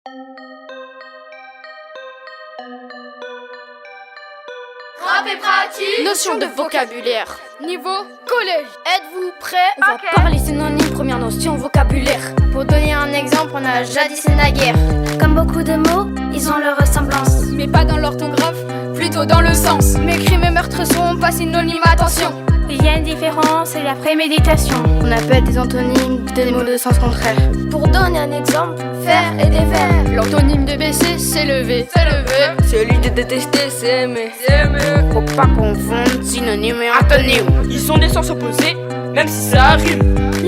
Rap et pratique. Notion de vocabulaire. Niveau collège. Êtes-vous prêts? On va parler synonymes, première notion vocabulaire. Pour donner un exemple, on a jadis et naguère. Comme beaucoup de mots, ils ont leur ressemblance. Mais pas dans l'orthographe, plutôt dans le sens. Mes crimes et meurtres sont pas synonymes, attention. Il y a une différence, c'est la préméditation. On appelle des antonymes des mots de sens contraire. Pour donner un exemple, Faire et défaire. L'antonyme de baisser, c'est lever. Celui de détester, c'est aimer. Faut pas confondre synonyme et antonyme. Ils sont des sens opposés, même si ça arrive.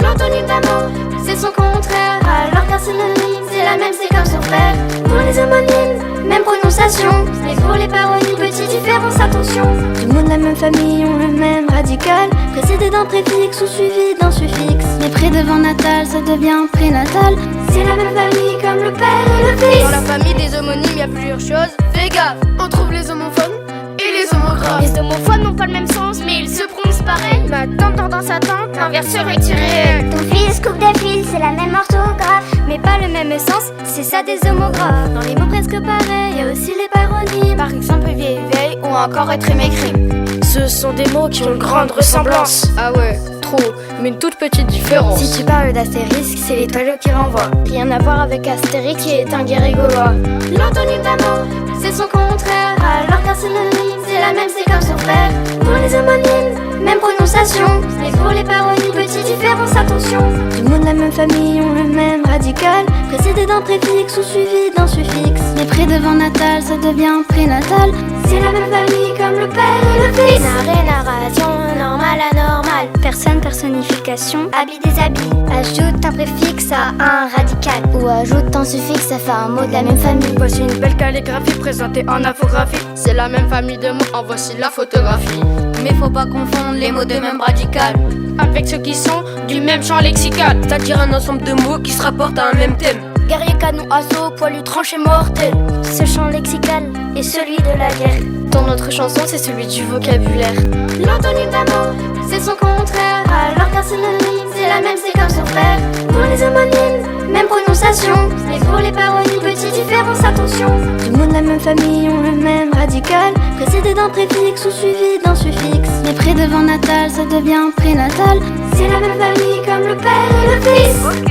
l'antonyme d'un mot, c'est son contraire. Alors qu'un synonyme, c'est la même, c'est comme son frère. Pour les homonymes, même prononciation. Mais pour les paronymes, petite différence, attention. Les mots de la même famille ont le même radical, précédé d'un préfixe ou suivi d'un suffixe. Mais près devant natal, ça devient prénatal. C'est la même famille comme le père et le fils. Dans la famille des homonymes, il y a plusieurs choses. Fais gaffe, on trouve les homophones et les homographes. Les homophones n'ont pas le même sens, mais ils se prononcent pareil. Ma tante tendance à tante, l'inverse serait réel. Ton fils coupe des fils, c'est la même orthographe, mais pas le même sens, c'est ça des homographes. Dans les mots presque pareils, il y a aussi les paronymes. Par exemple, vieille veille ou encore être mécrit. Ce sont des mots qui ont une grande ressemblance. Ah ouais, trop, mais une toute petite différence. Si tu parles d'astérisque, c'est l'étoile qui renvoie. Rien à voir avec Astérix qui est un guerrier gaulois. L'antonyme d'un mot, c'est son contraire. Alors qu'un synonyme, c'est la même, c'est comme son frère. Pour les homonymes, même prononciation. Mais pour les paronymes, petite différence, attention. Les mots de la même famille ont le même radical, précédé d'un préfixe ou suivi d'un suffixe. Mais près devant natal, ça devient prénatal. C'est la même famille comme le père et le fils. Narration, normal, anormal. Personne, personnification, habit des habits. Ajoute un préfixe à un radical. Ou ajoute un suffixe, ça fait un mot de la même famille. Voici une belle calligraphie présentée en infographie. C'est la même famille de mots, en voici la photographie. Mais faut pas confondre les mots de même radical Avec ceux qui sont du même champ lexical, c'est-à-dire un ensemble de mots qui se rapportent à un même thème. Guerrier, canon, assaut, poilu, tranché, mortel. Ce champ lexical est celui de la guerre. Dans notre chanson, c'est celui du vocabulaire. L'antonyme d'un mot, c'est son contraire. Alors qu'un synonyme, c'est la même, c'est comme son frère. Pour les homonymes, même prononciation. Mais pour les paronymes, petite différence, attention. Les mots de la même famille ont le même radical, précédé d'un préfixe ou suivi d'un suffixe. Mais près devant natal, ça devient prénatal. C'est la même famille comme le père et le fils.